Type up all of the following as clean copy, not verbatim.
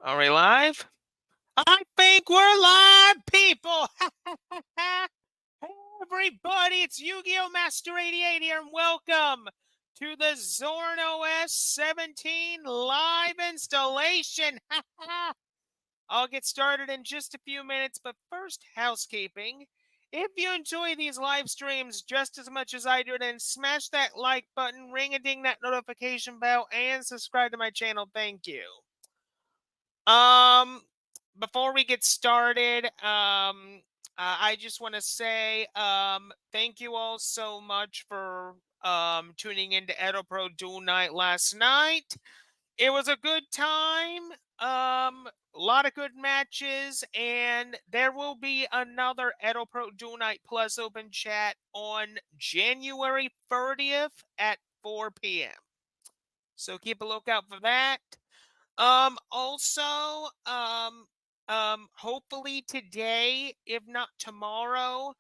Are we live? I think we're live, people! Hey, everybody, it's Yu-Gi-Oh! Master 88 here, and welcome to the Zorin OS 17 live installation. I'll get started in just a few minutes, but first, housekeeping. If you enjoy these live streams just as much as I do, then smash that like button, ring-a-ding that notification bell, and subscribe to my channel. Thank you. Um, before we get started, I just want to say thank you all so much for tuning into Edo Pro Duel Night last night. It was a good time. A lot of good matches, and there will be another Edo Pro Duel Night Plus open chat on January 30th at 4 p.m. So keep a lookout for that. Also, hopefully today, if not tomorrow,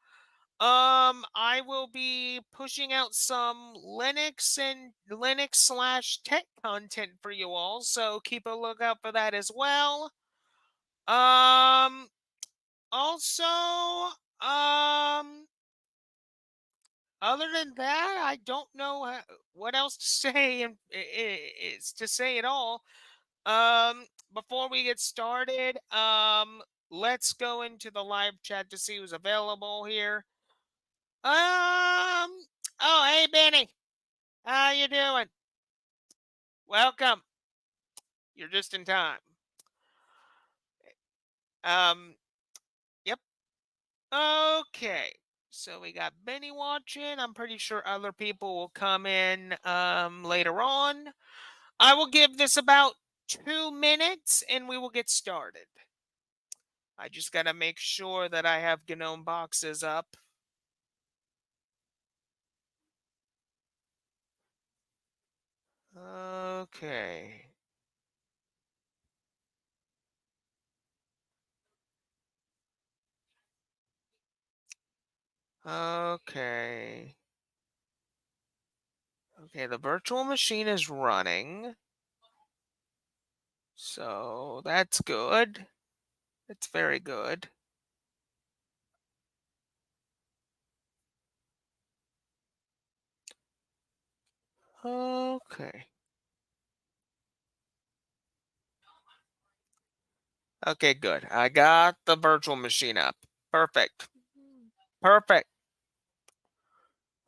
I will be pushing out some Linux and Linux/tech content for you all, so keep a lookout for that as well. Also, other than that, I don't know what else to say, and it's to say it all. Before we get started, let's go into the live chat to see who's available here. Oh, hey, Benny. How you doing? Welcome. You're just in time. Yep. Okay. So we got Benny watching. I'm pretty sure other people will come in later on. I will give this about 2 minutes and we will get started. I just got to make sure that I have GNOME boxes up. Okay. Okay. Okay, the virtual machine is running. So that's good. It's very good. Okay. Okay, good. I got the virtual machine up. Perfect. Perfect.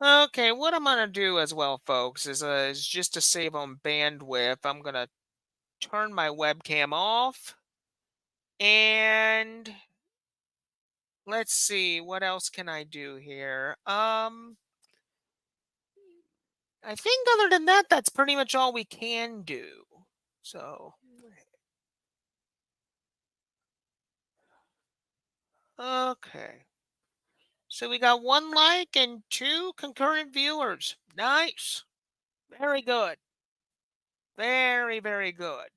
Okay, what I'm gonna do as well, folks, is just to save on bandwidth. I'm gonna turn my webcam off, and let's see what else can I do here. I think other than that, that's pretty much all we can do. So, okay. So we got 1 like and 2 concurrent viewers. Nice. Very good. Very, very good.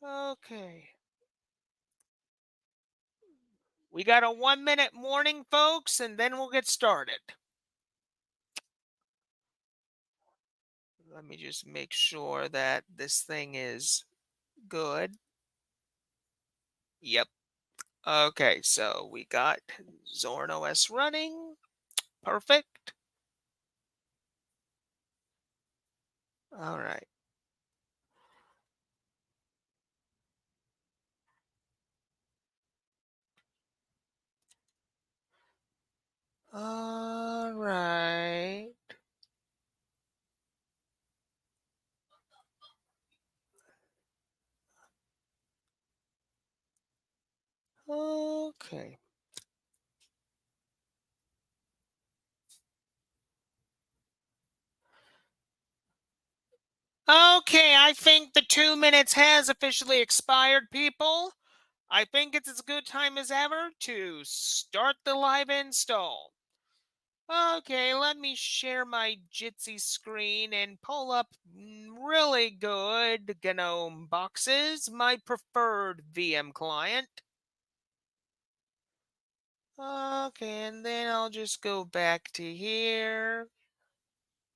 Okay. We got a 1-minute warning, folks, and then we'll get started. Let me just make sure that this thing is good. Yep. Okay, so we got Zorin OS running. Perfect. All right. All right. Okay. Okay, I think the 2 minutes has officially expired, people. I think it's as good time as ever to start the live install. Okay, let me share my Jitsi screen and pull up really good GNOME boxes, my preferred VM client. Okay, and then I'll just go back to here,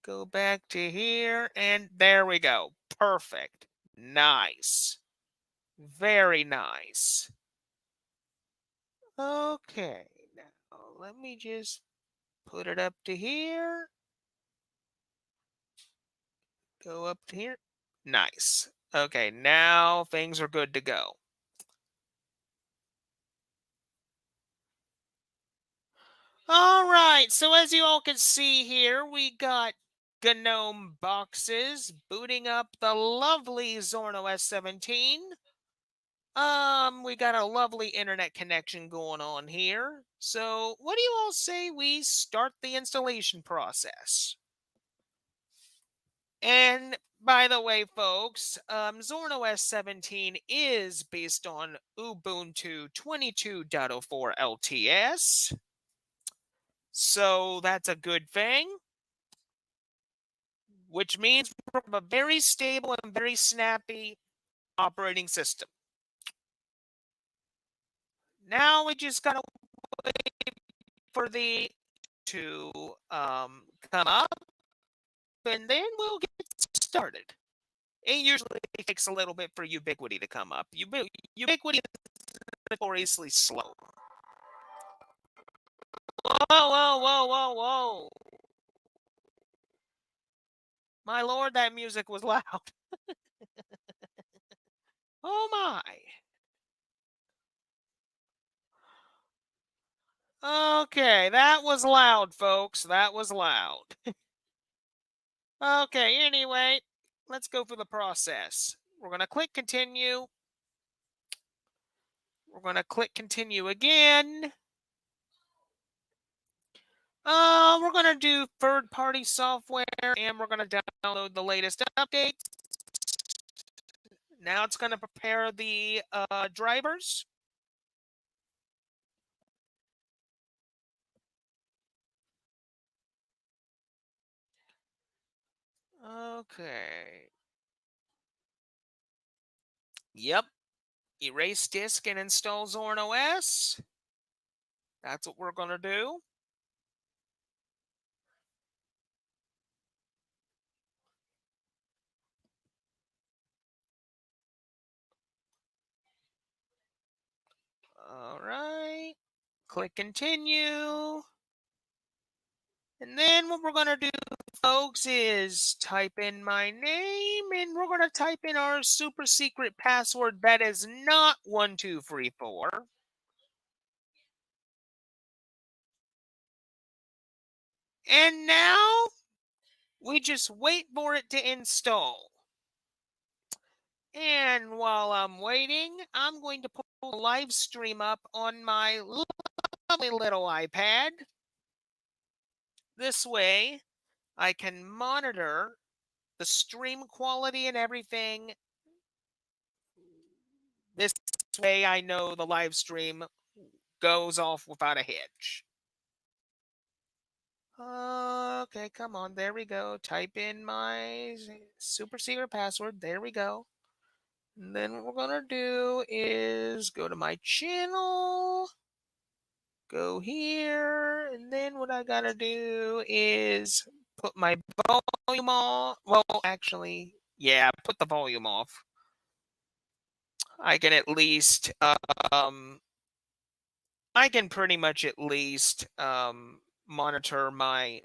go back to here, and there we go. Perfect. Nice. Very nice. Okay, now let me just put it up to here. Go up to here. Nice. Okay, now things are good to go. All right, so as you all can see here, we got GNOME boxes booting up the lovely Zorin OS 17. We got a lovely internet connection going on here. So, what do you all say we start the installation process? And by the way, folks, Zorin OS 17 is based on Ubuntu 22.04 LTS. So that's a good thing, which means we have a very stable and very snappy operating system. Now we just gotta wait for the to come up, and then we'll get started. It usually takes a little bit for Ubiquity to come up. Ubiquity is notoriously slow. Whoa, whoa, whoa, whoa, whoa. My lord, that music was loud. Oh my. Okay, that was loud, folks. That was loud. Okay, anyway, let's go through the process. We're going to click continue. We're going to click continue again. We're going to do third-party software, and we're going to download the latest updates. Now it's going to prepare the drivers. Okay. Yep. Erase disk and install Zorin OS. That's what we're going to do. All right. Click continue. And then what we're going to do, folks, is type in my name, and we're going to type in our super secret password that is not 1234. And now we just wait for it to install. And while I'm waiting, I'm going to pull the live stream up on my lovely little iPad. This way, I can monitor the stream quality and everything. This way, I know the live stream goes off without a hitch. Okay, come on. There we go. Type in my super secret password. There we go. And then what we're going to do is go to my channel, go here, and then what I got to do is put my volume on. Well, actually, yeah, put the volume off. I can at least, I can pretty much at least monitor my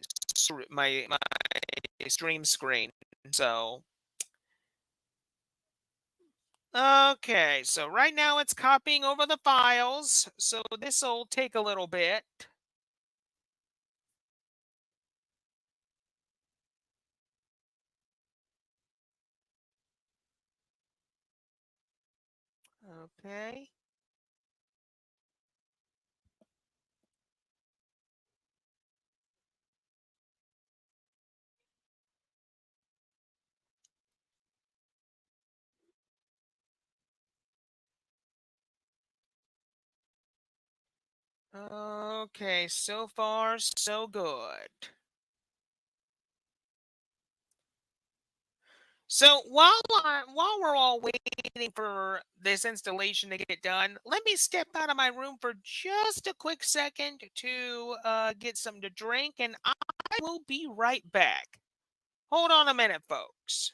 stream screen. So, okay, so right now it's copying over the files, so this will take a little bit. Okay. Okay, so far so good. So while we're all waiting for this installation to get done, let me step out of my room for just a quick second to get something to drink, and I will be right back. Hold on a minute, folks.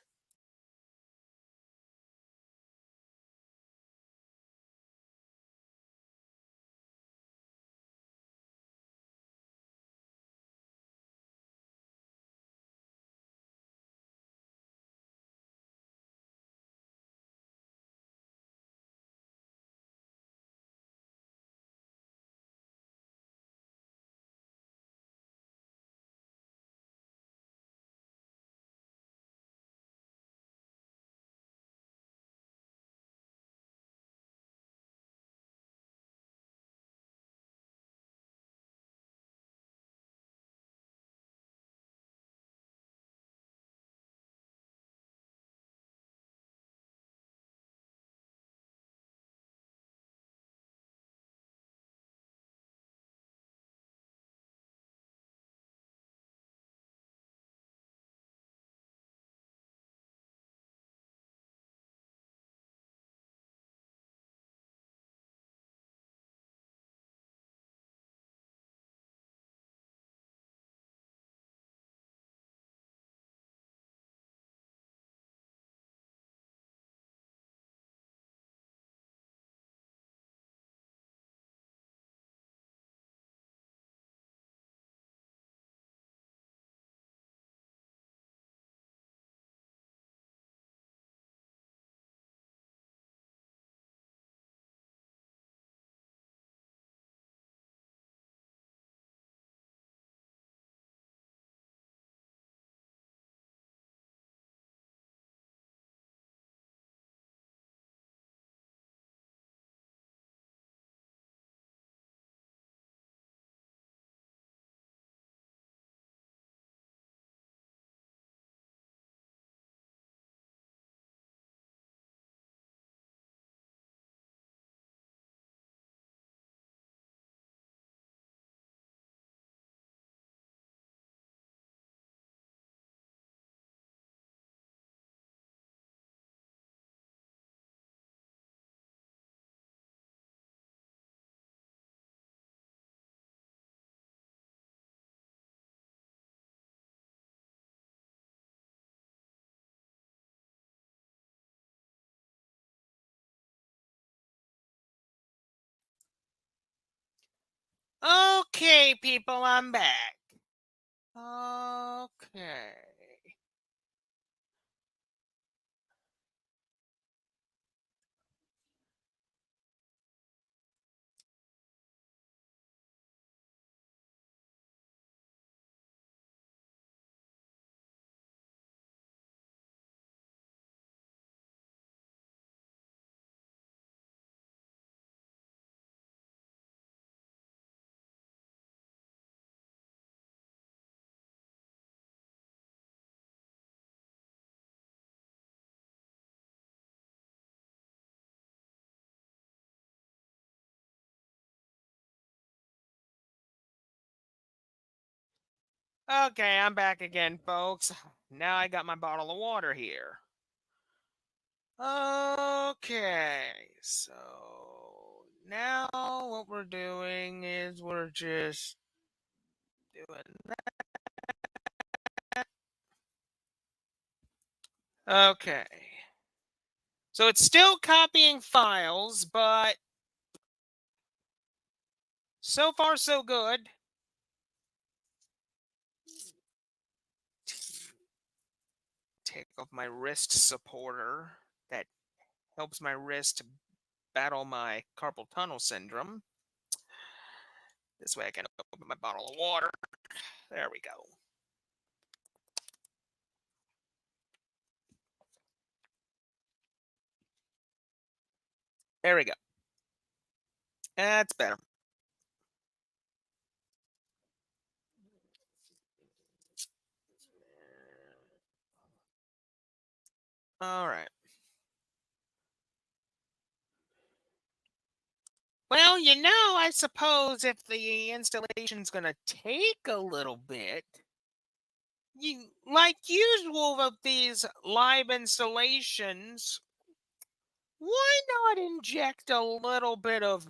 Okay, people, I'm back. Okay. Okay, I'm back again, folks. Now I got my bottle of water here. Okay, so now what we're doing is we're just doing that. Okay. So it's still copying files, but so far so good. Take off my wrist supporter that helps my wrist battle my carpal tunnel syndrome. This way I can open my bottle of water. There we go. There we go. That's better. All right. Well, I suppose if the installation's going to take a little bit, like usual with these live installations, why not inject a little bit of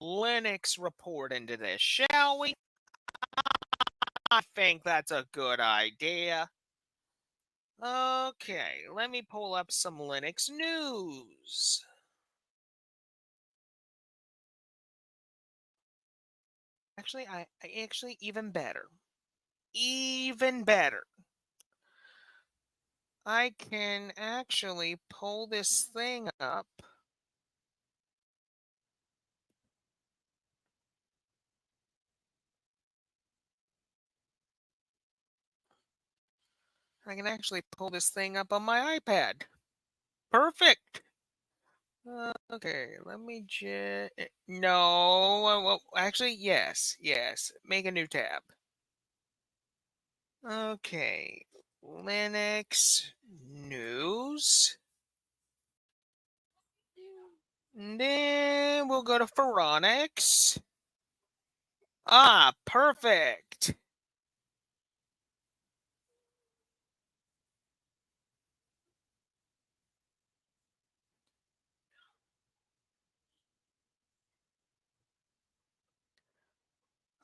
Linux report into this, shall we? I think that's a good idea. Okay, let me pull up some Linux news. Actually, I actually even better. Even better. I can actually pull this thing up. I can actually pull this thing up on my iPad. Perfect. Okay, let me just. No, well, actually, yes. Make a new tab. Okay, Linux news. And then we'll go to Pharonics. Ah, perfect.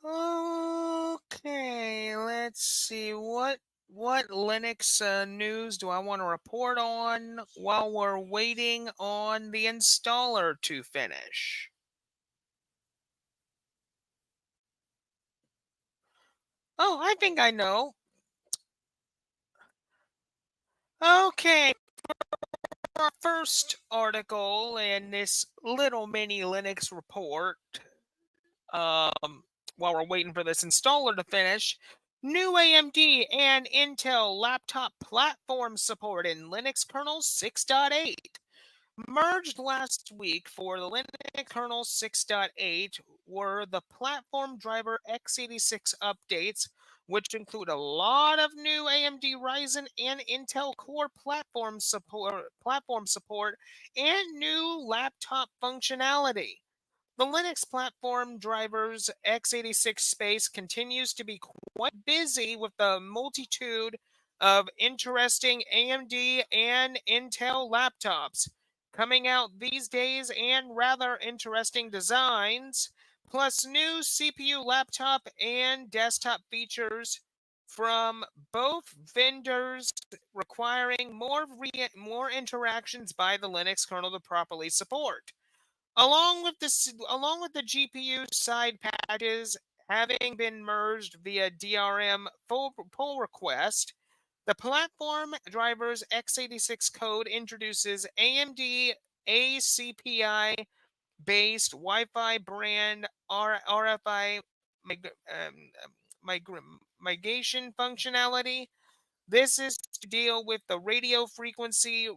Okay, let's see what Linux news do I want to report on while we're waiting on the installer to finish. Oh, I think I know. Okay, our first article in this little mini Linux report, while we're waiting for this installer to finish, new AMD and Intel laptop platform support in Linux kernel 6.8. Merged last week for the Linux kernel 6.8 were the platform driver x86 updates, which include a lot of new AMD Ryzen and Intel Core platform support and new laptop functionality. The Linux platform driver's x86 space continues to be quite busy with a multitude of interesting AMD and Intel laptops coming out these days and rather interesting designs, plus new CPU laptop and desktop features from both vendors requiring more interactions by the Linux kernel to properly support. Along with the GPU side patches having been merged via DRM pull request, the platform driver's x86 code introduces AMD ACPI based Wi-Fi brand RFI migration functionality. This is to deal with the radio frequency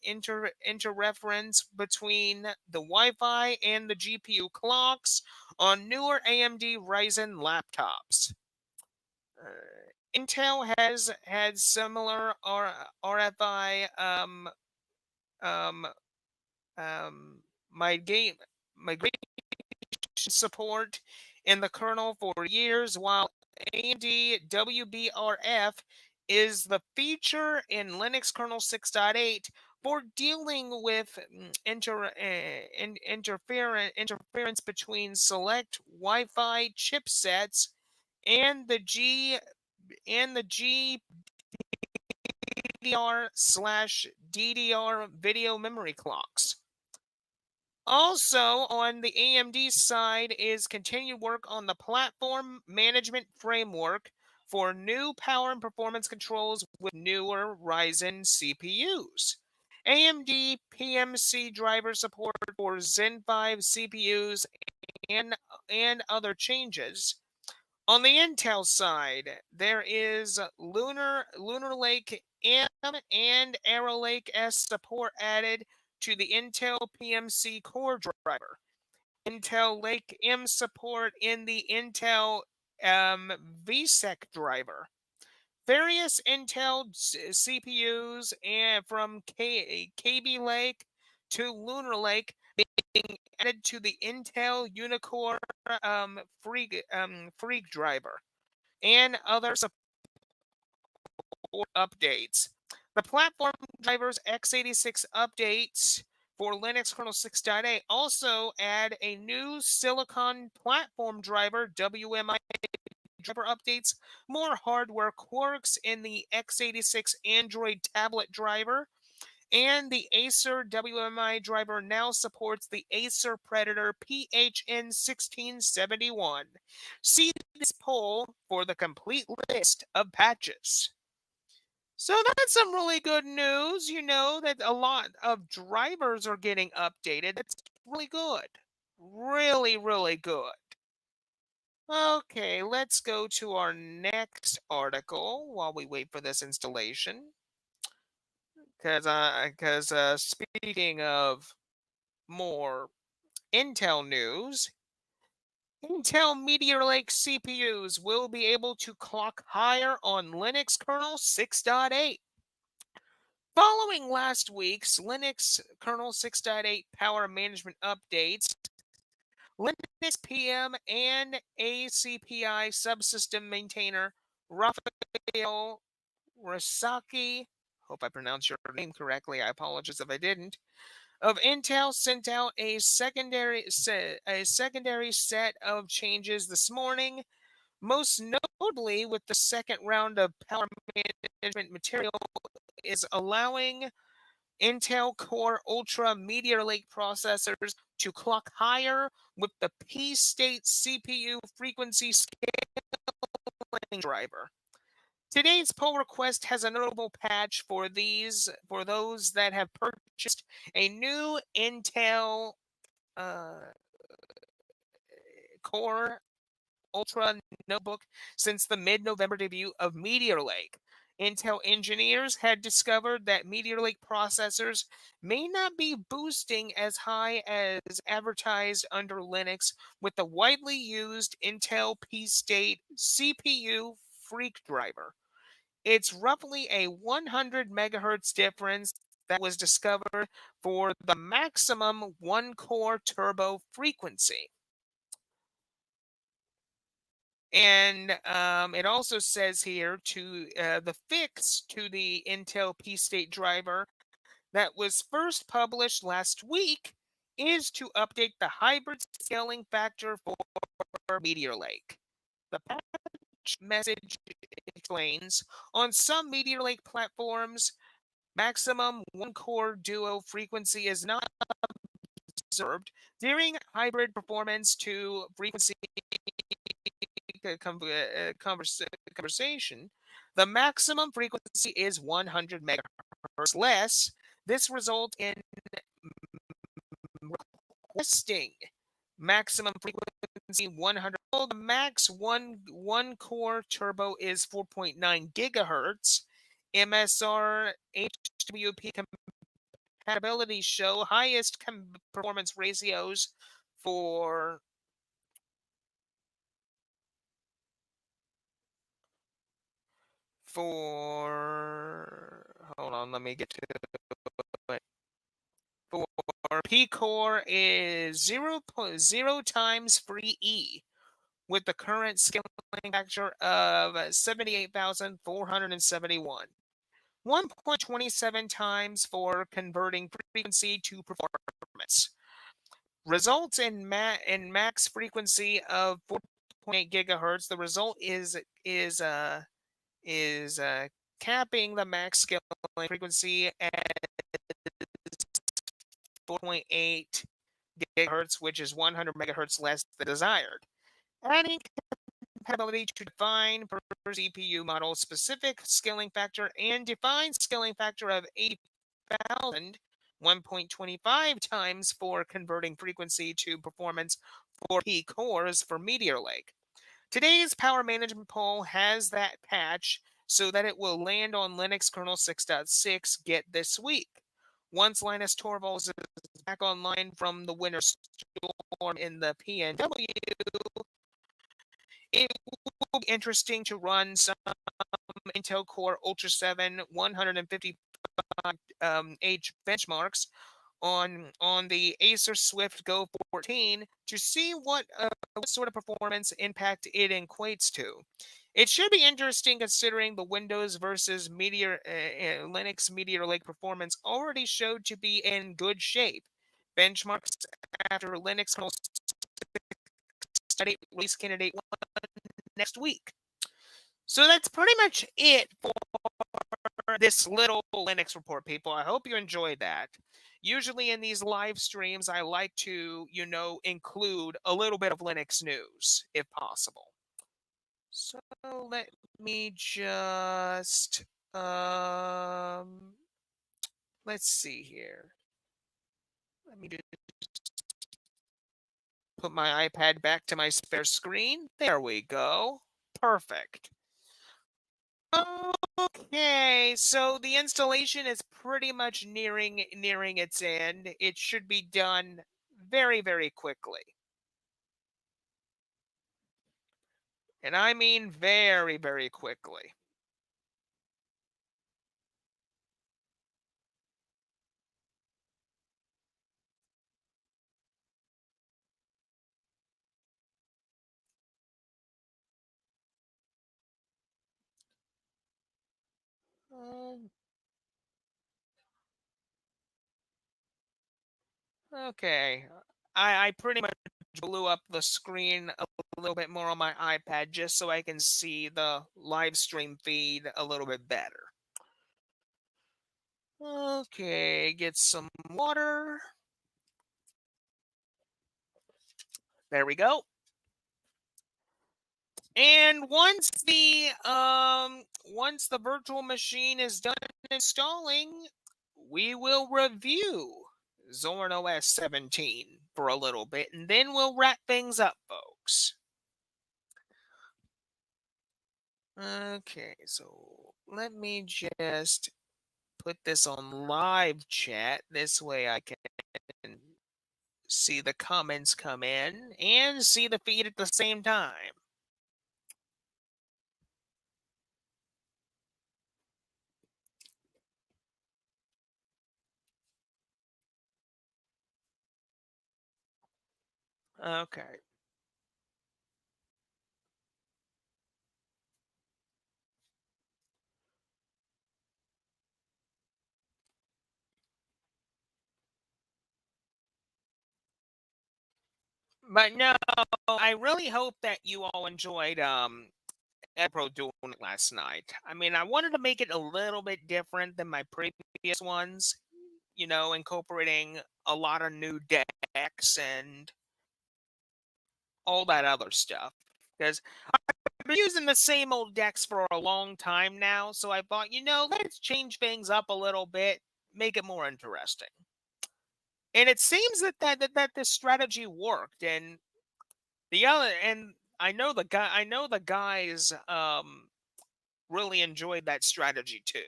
interference between the Wi-Fi and the GPU clocks on newer AMD Ryzen laptops. Intel has had similar RFI um, migration support in the kernel for years, while AMD WBRF is the feature in Linux kernel 6.8 for dealing with interference between select Wi-Fi chipsets and the GDDR/DDR video memory clocks. Also, on the AMD side is continued work on the platform management framework for new power and performance controls with newer Ryzen CPUs. AMD PMC driver support for Zen 5 CPUs and other changes. On the Intel side, there is Lunar Lake M and Arrow Lake S support added to the Intel PMC core driver. Intel Lake M support in the Intel VSEC driver. Various Intel CPUs and from KB Lake to Lunar Lake being added to the Intel Unicore Freak driver and other support updates. The platform drivers x86 updates for Linux kernel 6.8 also add a new silicon platform driver, WMI driver updates, more hardware quirks in the x86 Android tablet driver, and the Acer WMI driver now supports the Acer Predator PHN1671. See this poll for the complete list of patches. So that's some really good news. You know that a lot of drivers are getting updated. That's really good. Really, really good. Okay, let's go to our next article while we wait for this installation. Because speaking of more Intel news, Intel Meteor Lake CPUs will be able to clock higher on Linux kernel 6.8. Following last week's Linux kernel 6.8 power management updates, Linux PM and ACPI subsystem maintainer Rafael Rasaki, hope I pronounced your name correctly, I apologize if I didn't, of Intel sent out a secondary set of changes this morning, most notably with the second round of power management material is allowing Intel Core Ultra Meteor Lake processors to clock higher with the P-State CPU frequency scaling driver. Today's pull request has a notable patch for those that have purchased a new Intel Core Ultra notebook since the mid-November debut of Meteor Lake. Intel engineers had discovered that Meteor Lake processors may not be boosting as high as advertised under Linux with the widely used Intel P-State CPU Freak driver. It's roughly a 100 megahertz difference that was discovered for the maximum one-core turbo frequency. And it also says here to the fix to the Intel P-State driver that was first published last week is to update the hybrid scaling factor for Meteor Lake. The patch message explains on some Meteor Lake platforms, maximum one-core duo frequency is not observed during hybrid performance to frequency conversation, the maximum frequency is 100 megahertz less. This results in requesting maximum frequency 100. The max one core turbo is 4.9 gigahertz. MSR HWP compatibility show highest performance ratios for hold on, let me get to it. For P core is 0.0 times free E with the current scaling factor of 78,471. 1.27 times for converting frequency to performance. Results in max frequency of 4.8 gigahertz. The result is capping the max scaling frequency at 4.8 gigahertz, which is 100 megahertz less than desired. Adding compatibility to define per CPU model specific scaling factor and define scaling factor of 80,000, 1.25 times for converting frequency to performance for P cores for Meteor Lake. Today's power management poll has that patch so that it will land on Linux kernel 6.6 get this week. Once Linus Torvalds is back online from the winter storm in the PNW, it will be interesting to run some Intel Core Ultra 7 155H benchmarks on the Acer Swift Go 14 to see what sort of performance impact it equates to. It should be interesting considering the Windows versus Linux Meteor Lake performance already showed to be in good shape. Benchmarks after Linux kernel study release candidate 1 next week. So that's pretty much it for this little Linux report, people. I hope you enjoyed that. Usually in these live streams, I like to, include a little bit of Linux news if possible. So let me just, let's see here. Let me just put my iPad back to my spare screen. There we go. Perfect. Okay, so the installation is pretty much nearing its end. It should be done very, very quickly. And I mean very, very quickly. Um, okay. I pretty much blew up the screen a little bit more on my iPad just so I can see the live stream feed a little bit better. Okay, get some water. There we go. And once the virtual machine is done installing, we will review Zorin OS 17 for a little bit, and then we'll wrap things up, folks. Okay, so let me just put this on live chat. This way I can see the comments come in and see the feed at the same time. Okay. But no, I really hope that you all enjoyed Pro doing it last night. I mean, I wanted to make it a little bit different than my previous ones. incorporating a lot of new decks and all that other stuff. Because I've been using the same old decks for a long time now, so I thought, let's change things up a little bit, make it more interesting. And it seems that this strategy worked, and I know the guys really enjoyed that strategy too.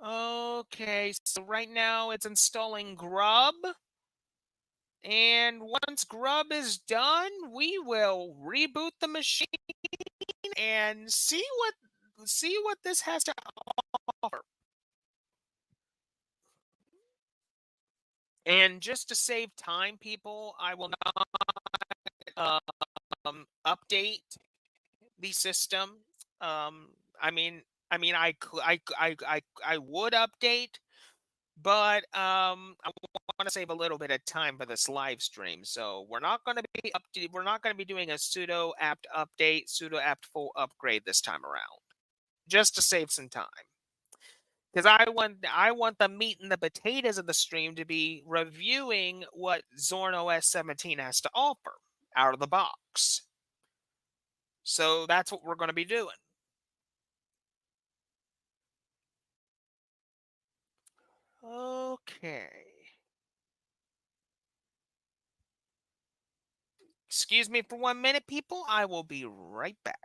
Okay, so right now it's installing Grub. And once Grub is done, we will reboot the machine and see what this has to offer. And just to save time, people, I will not update the system. Um, I mean, I would update, but I want to save a little bit of time for this live stream, so we're not going to be doing a sudo apt update, sudo apt full upgrade this time around, just to save some time. Because I want the meat and the potatoes of the stream to be reviewing what Zorn OS 17 has to offer out of the box. So that's what we're going to be doing. Okay. Excuse me for 1 minute, people. I will be right back.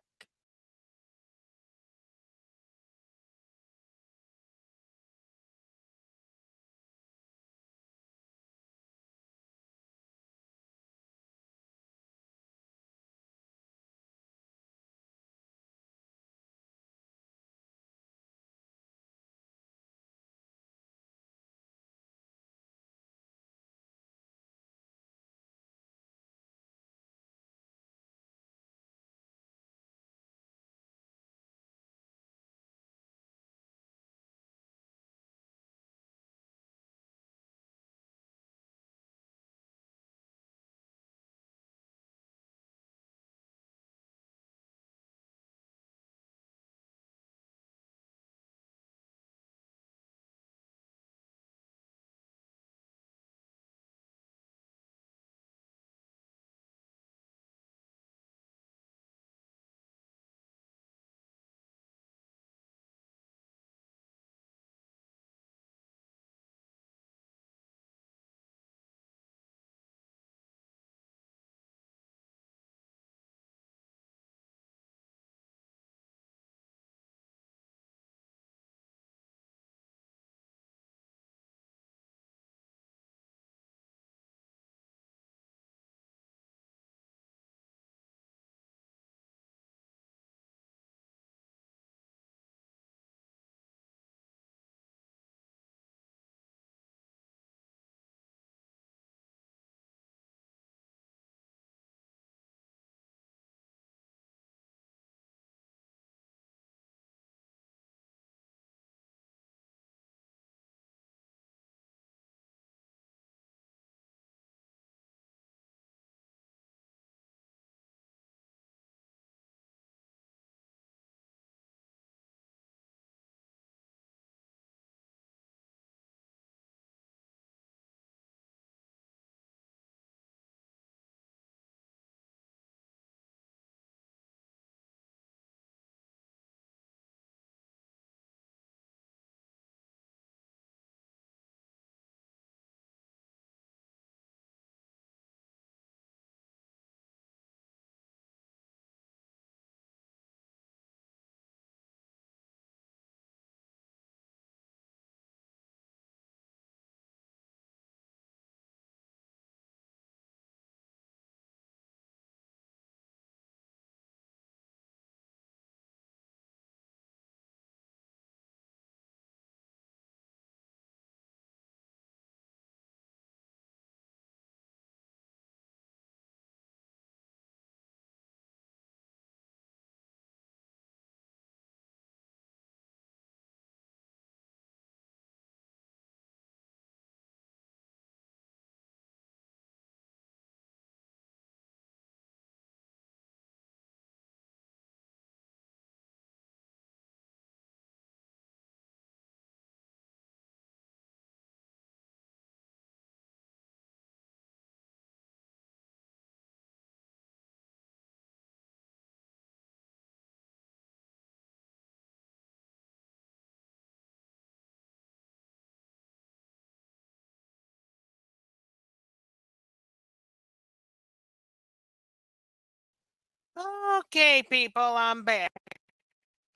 Okay, people, I'm back.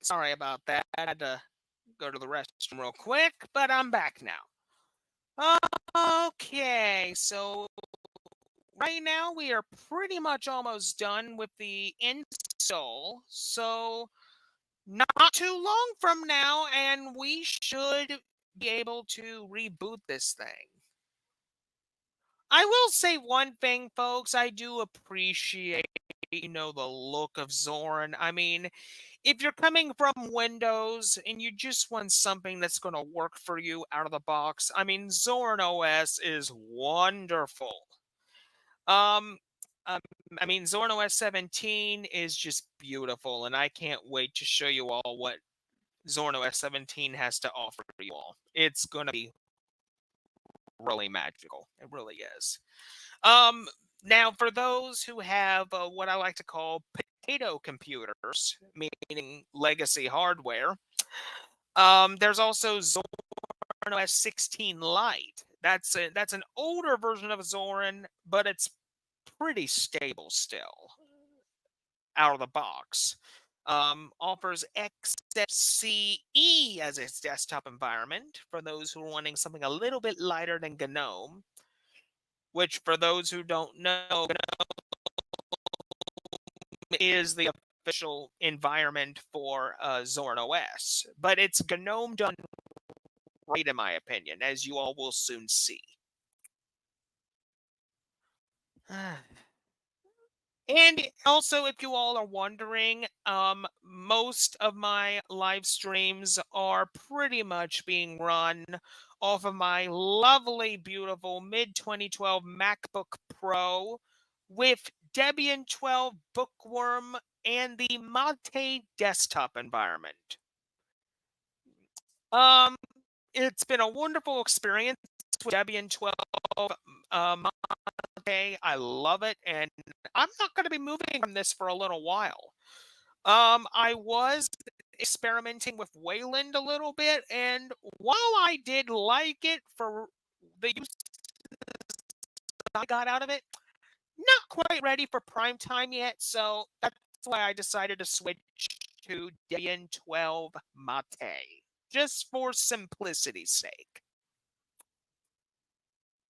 Sorry about that. I had to go to the restroom real quick, but I'm back now. Okay, so right now we are pretty much almost done with the install. So not too long from now, and we should be able to reboot this thing. I will say one thing, folks. I do appreciate, the look of Zorin. I mean, if you're coming from Windows and you just want something that's going to work for you out of the box, I mean, Zorin OS is wonderful. Um, um, I mean, Zorin OS 17 is just beautiful, and I can't wait to show you all what Zorin OS 17 has to offer you all. It's going to be really magical. It really is. Um, Now, for those who have what I like to call potato computers, meaning legacy hardware, there's also Zorin OS 16 Lite. That's an older version of Zorin, but it's pretty stable still out of the box. Offers XFCE as its desktop environment for those who are wanting something a little bit lighter than GNOME, which, for those who don't know, is the official environment for Zorin OS. But it's GNOME done right, in my opinion, as you all will soon see. And also, if you all are wondering, most of my live streams are pretty much being run off of my lovely, beautiful mid 2012 MacBook Pro with Debian 12 Bookworm and the Mate desktop environment. Um, it's been a wonderful experience with Debian 12 Mate. I love it, and I'm not going to be moving from this for a little while. I was experimenting with Wayland a little bit, and while I did like it for the use I got out of it, not quite ready for prime time yet, so that's why I decided to switch to Debian 12 Mate, just for simplicity's sake.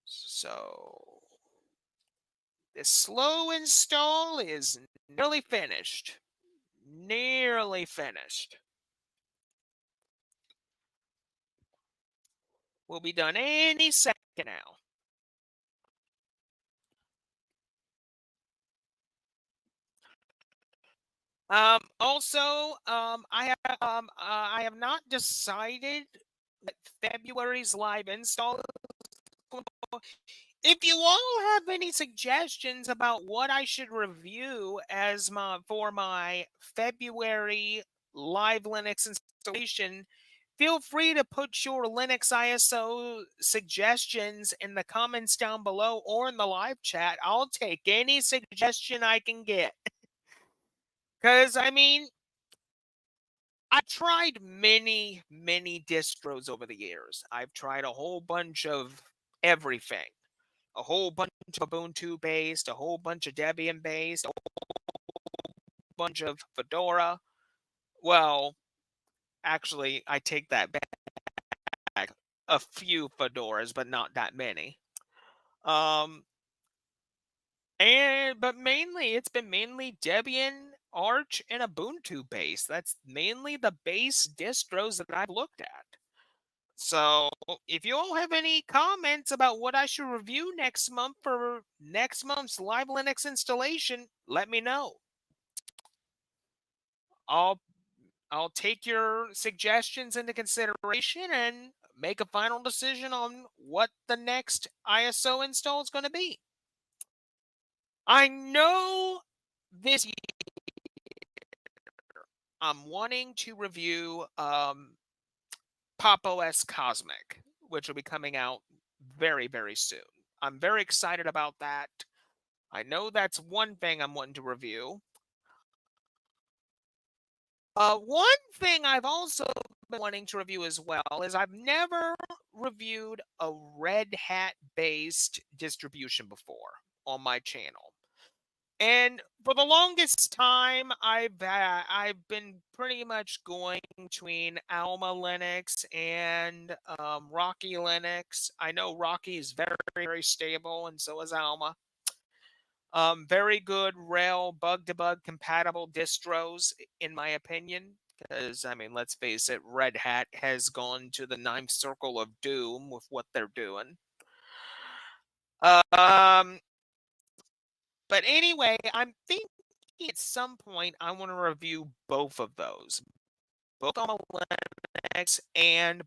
So, this slow install is nearly finished. Nearly finished. We'll be done any second now. I have not decided what February's live install. If you all have any suggestions about what I should review as my February live Linux installation, feel free to put your Linux ISO suggestions in the comments down below or in the live chat. I'll take any suggestion I can get. Because, I mean, I've tried many, many distros over the years. I've tried a whole bunch of everything. A whole bunch of Ubuntu based, a whole bunch of Debian based, a whole bunch of Fedora. Well, actually, I take that back. A few Fedoras, but not that many. Um, but mainly, it's been mainly Debian, Arch, and Ubuntu based. That's mainly the base distros that I've looked at. So, if you all have any comments about what I should review next month for next month's live Linux installation, let me know. I'll I'll take your suggestions into consideration and make a final decision on what the next ISO install is going to be. I know this year I'm wanting to review Pop! OS Cosmic, which will be coming out very, very soon. I'm very excited about that. I know that's one thing I'm wanting to review. One thing I've also been wanting to review as well is I've never reviewed a Red Hat based distribution before on my channel. And for the longest time, I've been pretty much going between Alma Linux and Rocky Linux. I know Rocky is very stable, and so is Alma. Very good Rail bug-to-bug compatible distros, in my opinion. Because I mean, let's face it, Red Hat has gone to the ninth circle of doom with what they're doing. Um, but anyway, I'm thinking at some point I want to review both of those, both on Linux and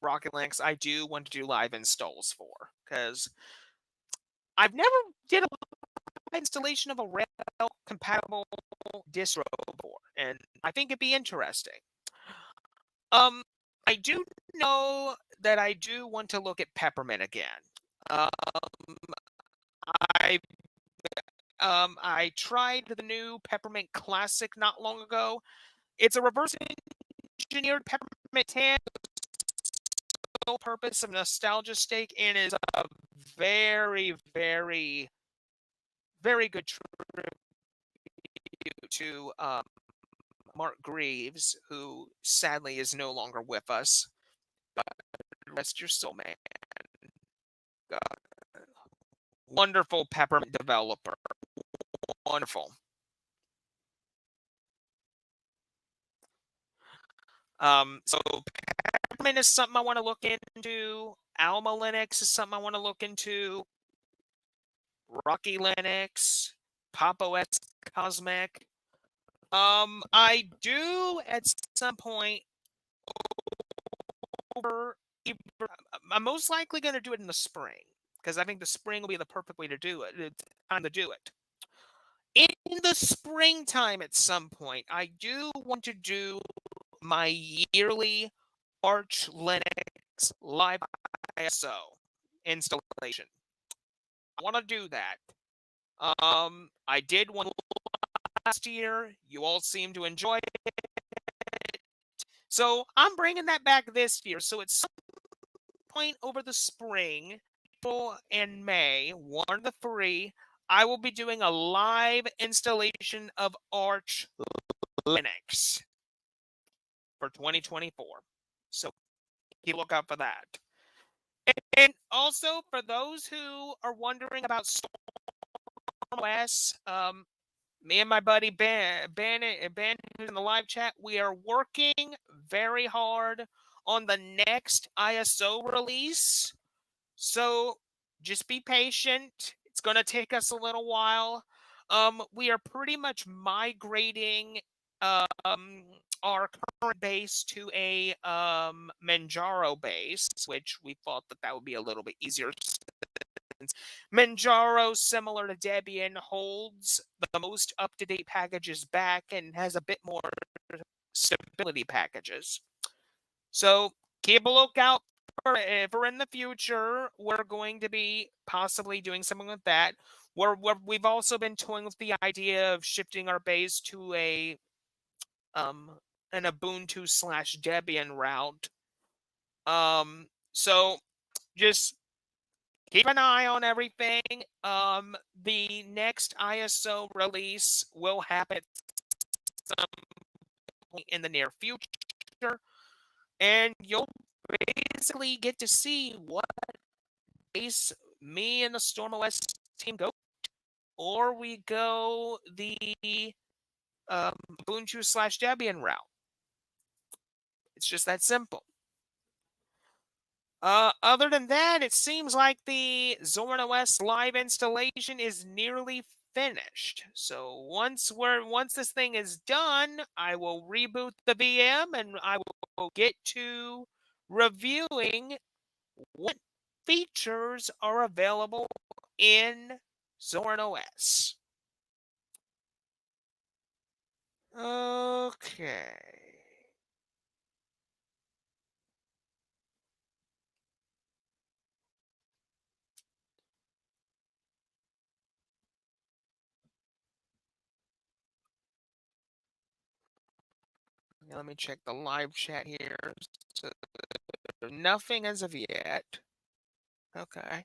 Rocket Linux. I do want to do live installs for because I've never did a installation of a Rail compatible distro before, and I think it'd be interesting. Um, I do know that I do want to look at Peppermint again. Um, I I tried the new Peppermint Classic not long ago. It's a reverse engineered Peppermint 10 sole purpose of nostalgia stake and is a very good tribute to Mark Greaves, who sadly is no longer with us. But rest your soul, man. God. Wonderful Peppermint developer. Wonderful. So Peppermint is something I want to look into. Alma Linux is something I want to look into. Rocky Linux, Pop OS Cosmic. I do at some point over. I'm most likely going to do it in the spring because I think the spring will be the perfect way to do it. It's time to do it. In the springtime, at some point, I do want to do my yearly Arch Linux live ISO installation. I want to do that. I did one last year. You all seem to enjoy it. So I'm bringing that back this year. So at some point over the spring, April and May, one of the three, I will be doing a live installation of Arch Linux for 2024. So keep a lookout for that. And also for those who are wondering about Storm OS, me and my buddy Ben, who's in the live chat, we are working very hard on the next ISO release. So just be patient. It's going to take us a little while. We are pretty much migrating our current base to a Manjaro base, which we thought that would be a little bit easier. Manjaro, similar to Debian, holds the most up-to-date packages back and has a bit more stability packages. So keep a lookout for in the future. We're going to be possibly doing something with that. We've also been toying with the idea of shifting our base to an Ubuntu / Debian route. So just keep an eye on everything. The next ISO release will happen at some point in the near future, and you'll basically get to see what base me and the StormOS team go, or we go the Ubuntu / Debian route. It's just that simple. Other than that, it seems like the Zorin OS live installation is nearly finished. So once this thing is done, I will reboot the VM and I will get to reviewing what features are available in Zorin OS. Okay. Let me check the live chat here. So, nothing as of yet. Okay.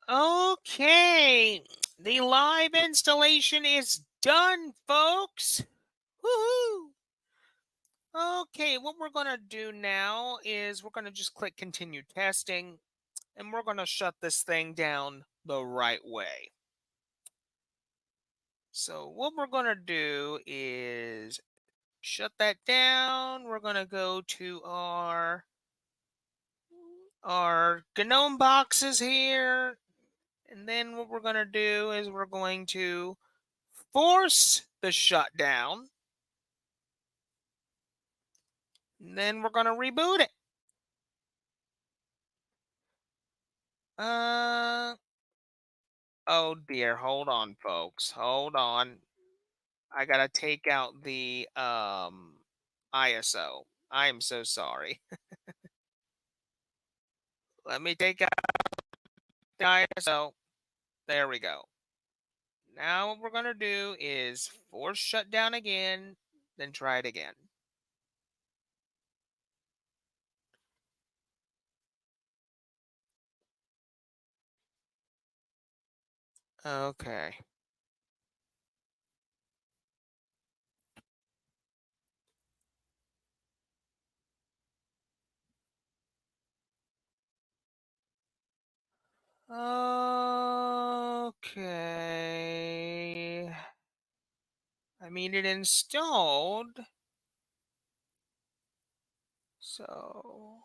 Okay, the live installation is done, folks. Woohoo! Okay, what we're going to do now is we're going to just click continue testing, and we're going to shut this thing down the right way. So what we're going to do is shut that down. We're going to go to our GNOME boxes here. And then what we're going to do is we're going to force the shutdown. And then we're going to reboot it. Oh dear, hold on, folks. Hold on. I got to take out the ISO. I am so sorry. Let me take out the ISO. There we go. Now what we're going to do is force shutdown again, then try it again. Okay. Okay. I mean, it installed. So.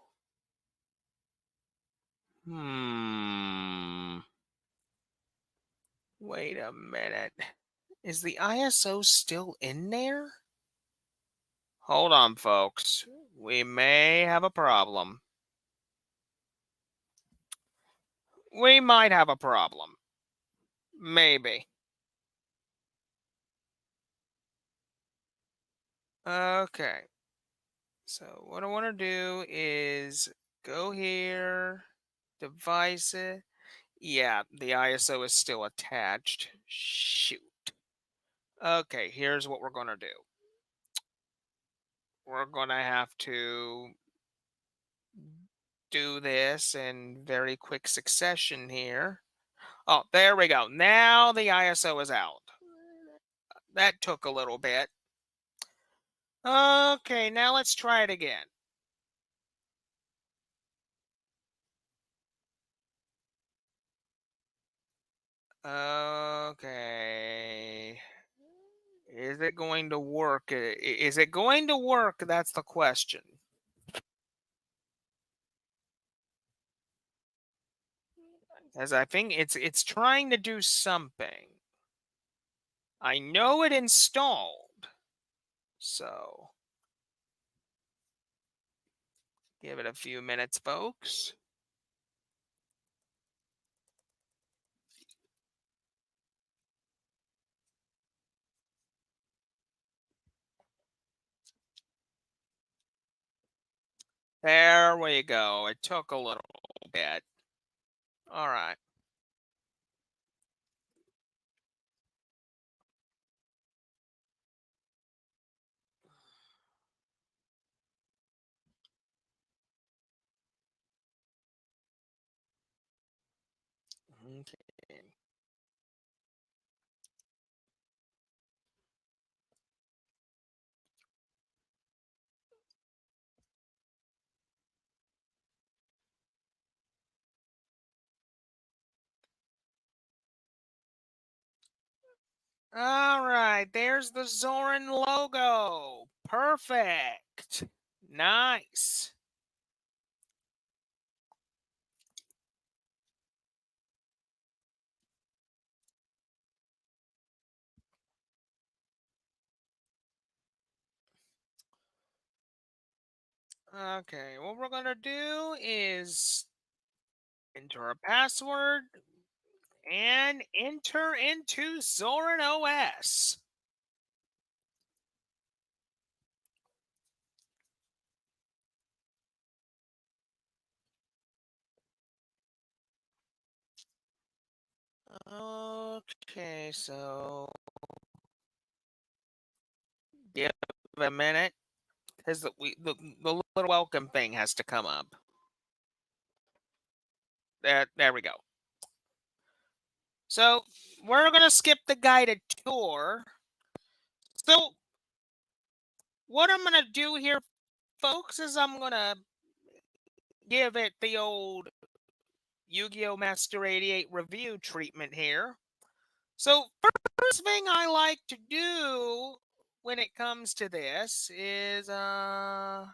Wait a minute. Is the ISO still in there? Hold on, folks. We may have a problem. We might have a problem. Maybe. Okay. So what I want to do is go here, device it. Yeah, the ISO is still attached. Shoot. Okay, here's what we're going to do. We're going to have to do this in very quick succession here. Oh, there we go. Now the ISO is out. That took a little bit. Okay, now let's try it again. Okay. Is it going to work? Is it going to work? That's the question. As I think it's trying to do something. I know it installed. So give it a few minutes, folks. There we go. It took a little bit. All right. Okay. All right, there's the Zorin logo. Perfect. Nice. Okay, what we're going to do is enter a password and enter into Zorin OS. Okay, so give it a minute because the little welcome thing has to come up. There we go. So we're going to skip the guided tour. So what I'm going to do here, folks, is I'm going to give it the old Yu-Gi-Oh! Master 88 review treatment here. So first thing I like to do when it comes to this is no.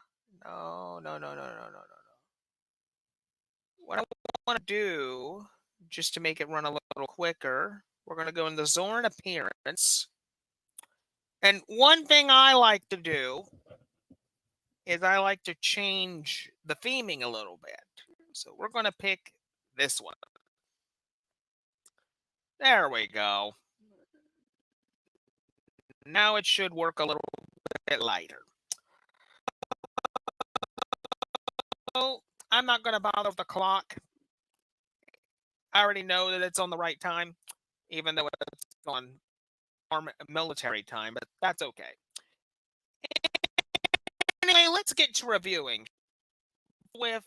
What I want to do, just to make it run a little quicker, we're going to go in the Zorin appearance. And one thing I like to do is I like to change the theming a little bit. So we're going to pick this one. There we go. Now it should work a little bit lighter. So I'm not going to bother with the clock. I already know that it's on the right time, even though it's on military time, but that's okay. Anyway, let's get to reviewing with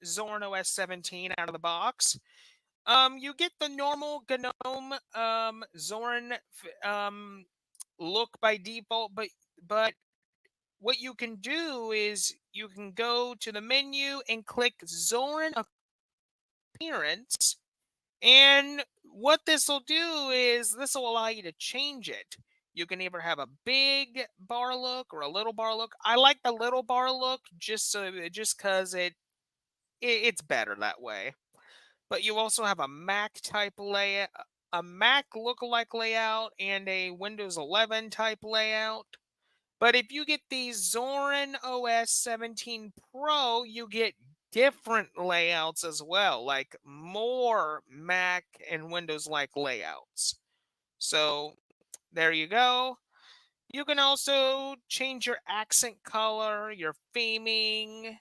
Zorin OS 17 out of the box. You get the normal GNOME Zorin look by default, but what you can do is you can go to the menu and click Zorin appearance, and what this will do is this will allow you to change it. You can either have a big bar look or a little bar look. I like the little bar look just because it's better that way. But you also have a Mac type layout, a Mac lookalike layout, and a Windows 11 type layout. But if you get the Zorin OS 17 Pro, you get different layouts as well, like more Mac and Windows like layouts. So there you go. You can also change your accent color, your theming.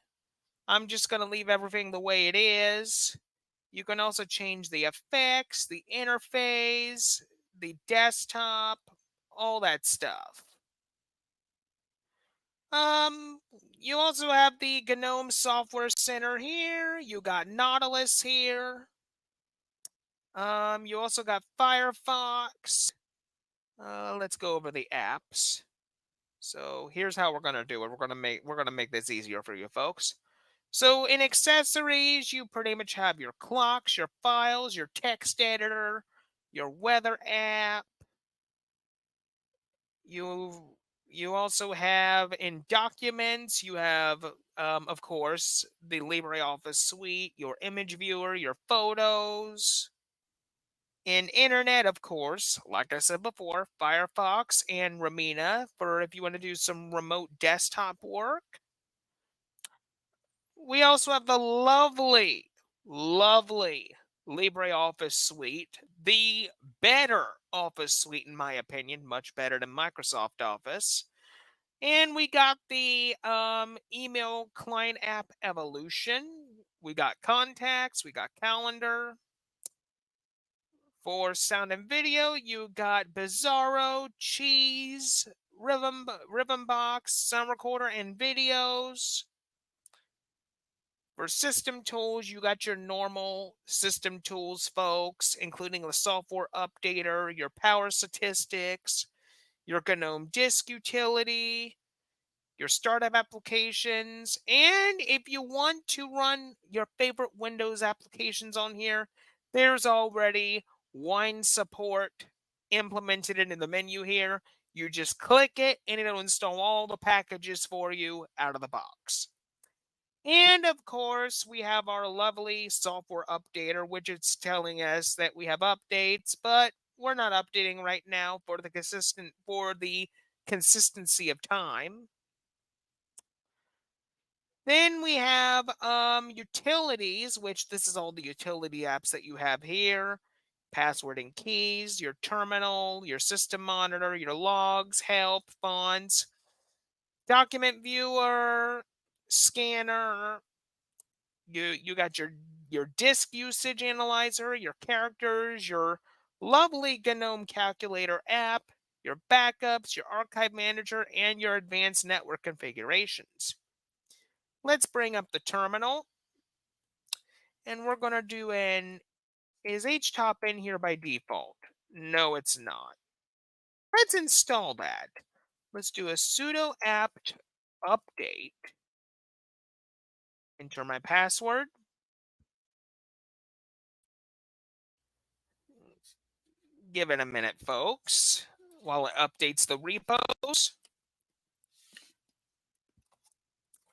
I'm just going to leave everything the way it is. You can also change the effects, the interface, the desktop, all that stuff. You also have the GNOME Software Center here. You got Nautilus here. You also got Firefox. Let's go over the apps. So here's how we're gonna do it. We're gonna make this easier for you folks. So in accessories, you pretty much have your clocks, your files, your text editor, your weather app. You also have in documents, you have, of course, the LibreOffice suite, your image viewer, your photos. In internet, of course, like I said before, Firefox and Ramina for if you want to do some remote desktop work. We also have the lovely LibreOffice suite, the better Office suite, in my opinion, much better than Microsoft Office. And we got the email client app evolution. We got contacts, we got calendar. For sound and video, you got Bizarro, Cheese, Rhythm Box, Sound Recorder, and videos. For system tools, you got your normal system tools, folks, including the software updater, your power statistics, your GNOME disk utility, your startup applications, and if you want to run your favorite Windows applications on here, there's already Wine support implemented into the menu here. You just click it and it'll install all the packages for you out of the box. And of course, we have our lovely software updater, which it's telling us that we have updates, but we're not updating right now for the consistency of time. Then we have utilities, which this is all the utility apps that you have here. Password and keys, your terminal, your system monitor, your logs, help, fonts, document viewer, scanner. You got your disk usage analyzer, your characters, your lovely GNOME calculator app, your backups, your archive manager, and your advanced network configurations. Let's bring up the terminal, and we're going to do an Is HTOP in here by default? No, it's not. Let's install that. Let's do a sudo apt update. Enter my password. Give it a minute, folks, while it updates the repos.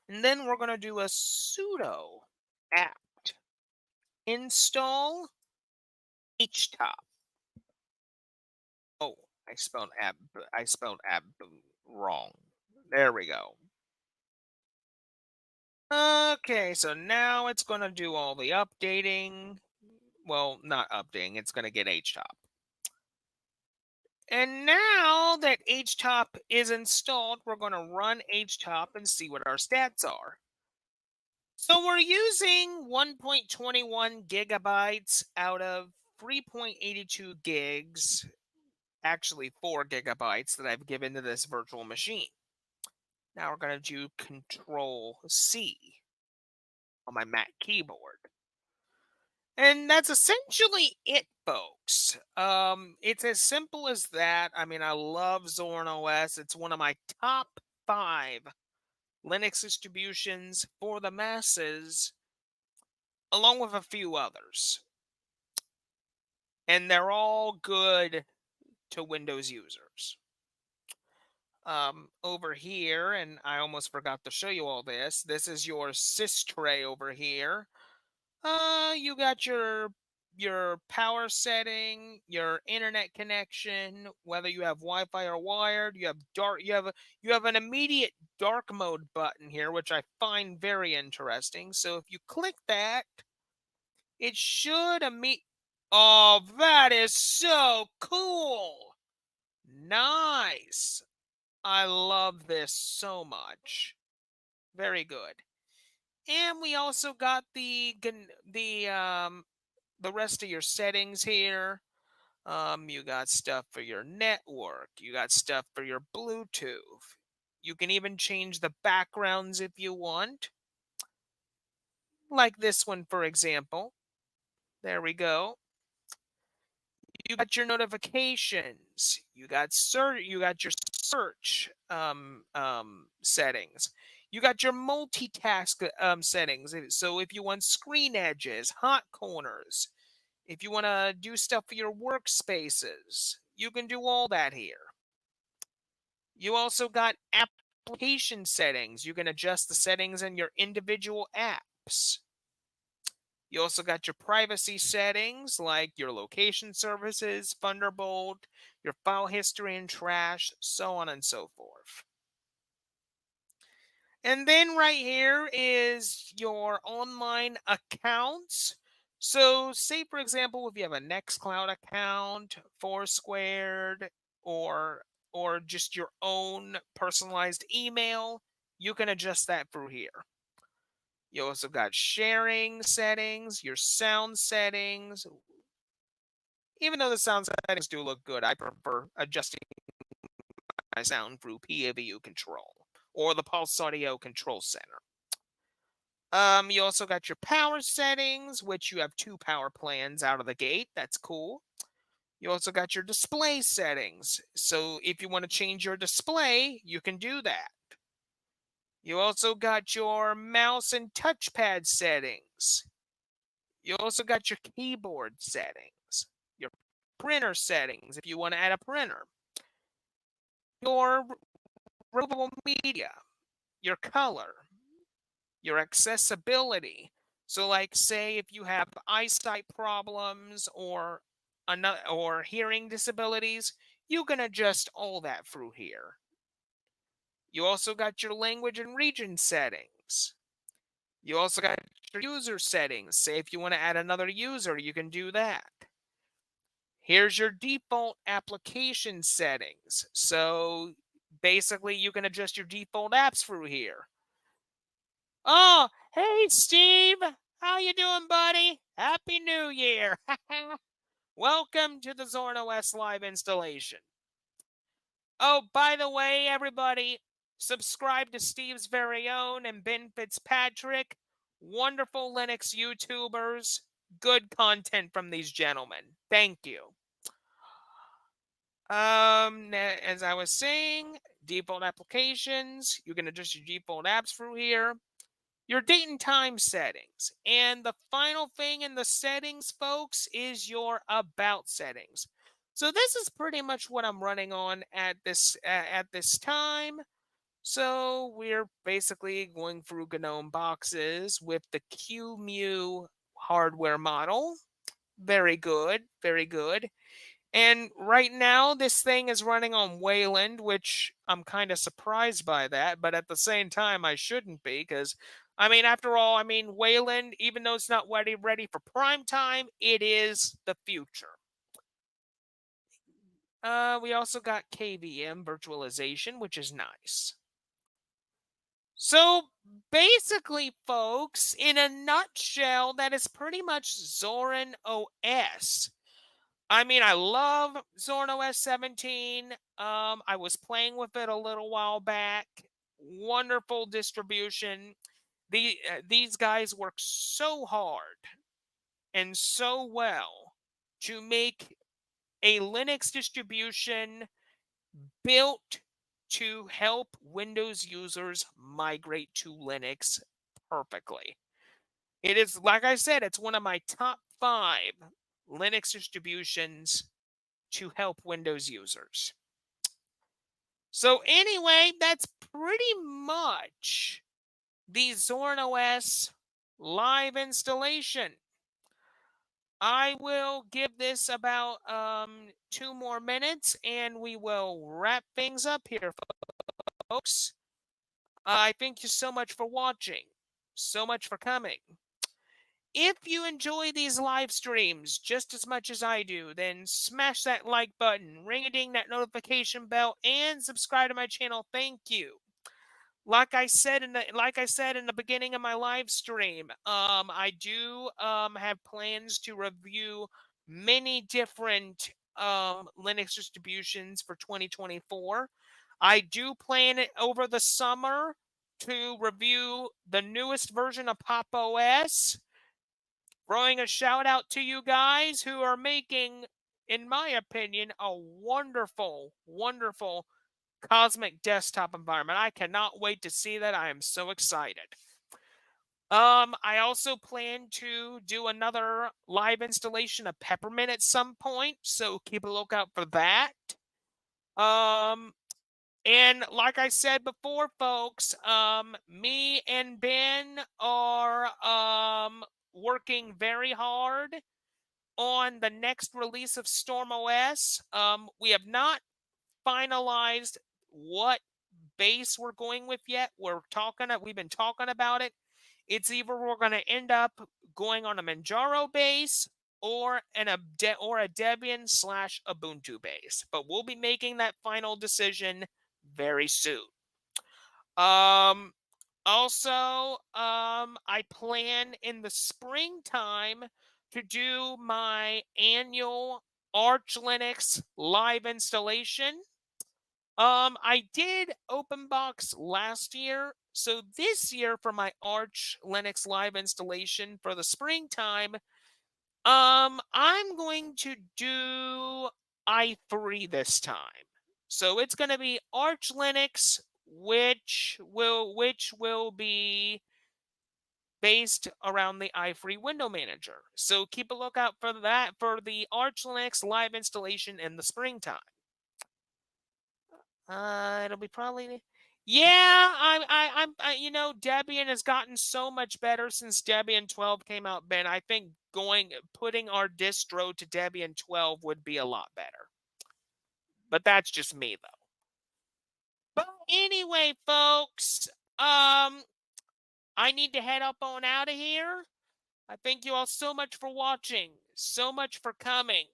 And then we're going to do a sudo apt install htop. Oh, I spelled app wrong. There we go. Okay, so now it's going to do all the updating. Well, not updating, it's going to get htop. And now that htop is installed, we're going to run htop and see what our stats are. So we're using 1.21 gigabytes out of 3.82 gigs, actually 4 gigabytes that I've given to this virtual machine. Now we're going to do Control C on my Mac keyboard. And that's essentially it, folks. It's as simple as that. I mean, I love Zorin OS. It's one of my top 5 Linux distributions for the masses, along with a few others. And they're all good to Windows users. Over here, and I almost forgot to show you all this. This is your sys tray over here. You got your power setting, your internet connection, whether you have Wi-Fi or wired. You have an immediate dark mode button here, which I find very interesting. So if you click that, it should Oh, that is so cool! Nice. I love this so much. Very good. And we also got the rest of your settings here. You got stuff for your network. You got stuff for your Bluetooth. You can even change the backgrounds if you want. Like this one, for example. There we go. You got your notifications. You got your search settings. You got your multitask settings. So if you want screen edges, hot corners, if you want to do stuff for your workspaces, you can do all that here. You also got application settings. You can adjust the settings in your individual apps. You also got your privacy settings like your location services, Thunderbolt, your file history and trash, so on and so forth. And then right here is your online accounts. So say, for example, if you have a Nextcloud account, Foursquared, or just your own personalized email, you can adjust that through here. You also got sharing settings, your sound settings. Even though the sound settings do look good, I prefer adjusting my sound through PAVU control or the Pulse Audio Control Center. You also got your power settings, which you have 2 power plans out of the gate. That's cool. You also got your display settings. So if you want to change your display, you can do that. You also got your mouse and touchpad settings. You also got your keyboard settings, your printer settings if you want to add a printer, your removable media, your color, your accessibility. So like say if you have eyesight problems or hearing disabilities, you can adjust all that through here. You also got your language and region settings. You also got your user settings. Say if you want to add another user, you can do that. Here's your default application settings. So basically you can adjust your default apps through here. Oh, hey Steve, how you doing, buddy? Happy New Year. Welcome to the Zorin OS live installation. Oh, by the way, everybody, subscribe to Steve's very own and Ben Fitzpatrick, wonderful Linux YouTubers. good content from these gentlemen. Thank you. As I was saying, default applications, you can adjust your default apps through here. Your date and time settings. And the final thing in the settings, folks, is your about settings. So this is pretty much what I'm running on at this time. So we're basically going through GNOME boxes with the QMU hardware model. Very good, very good. And right now, this thing is running on Wayland, which I'm kind of surprised by that. But at the same time, I shouldn't be because, I mean, after all, I mean, Wayland, even though it's not ready for prime time, it is the future. We also got KVM virtualization, which is nice. So basically, folks, in a nutshell, that is pretty much Zorin OS. I mean, I love Zorin OS 17. I was playing with it a little while back. Wonderful distribution. These guys work so hard and so well to make a Linux distribution built to help Windows users migrate to Linux perfectly. It is, like I said, it's one of my top 5 Linux distributions to help Windows users. So anyway, that's pretty much the Zorin OS live installation. I will give this about 2 more minutes and we will wrap things up here, folks. I thank you so much for watching, so much for coming. If you enjoy these live streams just as much as I do, then smash that like button, ring-a-ding that notification bell, and subscribe to my channel. Thank you. Like I said in the beginning of my live stream, I do have plans to review many different Linux distributions for 2024. I do plan it over the summer to review the newest version of Pop OS. Throwing a shout out to you guys who are making, in my opinion, a wonderful, wonderful cosmic desktop environment. I cannot wait to see that. I am so excited. I also plan to do another live installation of Peppermint at some point, so keep a lookout for that. And like I said before, folks, me and Ben are working very hard on the next release of Storm OS. We have not finalized what base we're going with yet. We've been talking about it. It's either we're going to end up going on a Manjaro base or a Debian / Ubuntu base. But we'll be making that final decision very soon. Also, I plan in the springtime to do my annual Arch Linux live installation. I did OpenBox last year, so this year for my Arch Linux live installation for the springtime, I'm going to do i3 this time. So it's going to be Arch Linux, which will be based around the i3 window manager. So keep a lookout for that for the Arch Linux live installation in the springtime. It'll be probably. Yeah, you know, Debian has gotten so much better since Debian 12 came out, Ben. I think putting our distro to Debian 12 would be a lot better. But that's just me, though. But anyway, folks, I need to head up on out of here. I thank you all so much for watching, so much for coming.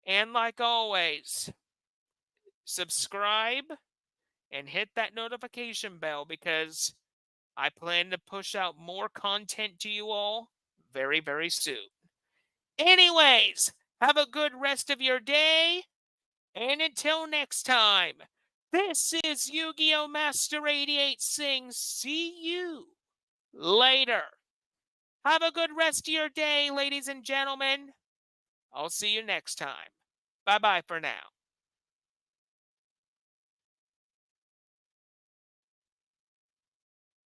And like always, subscribe and hit that notification bell because I plan to push out more content to you all very, very soon. Anyways, have a good rest of your day. And until next time, this is Yu-Gi-Oh! Master 88 saying see you later. Have a good rest of your day, ladies and gentlemen. I'll see you next time. Bye-bye for now.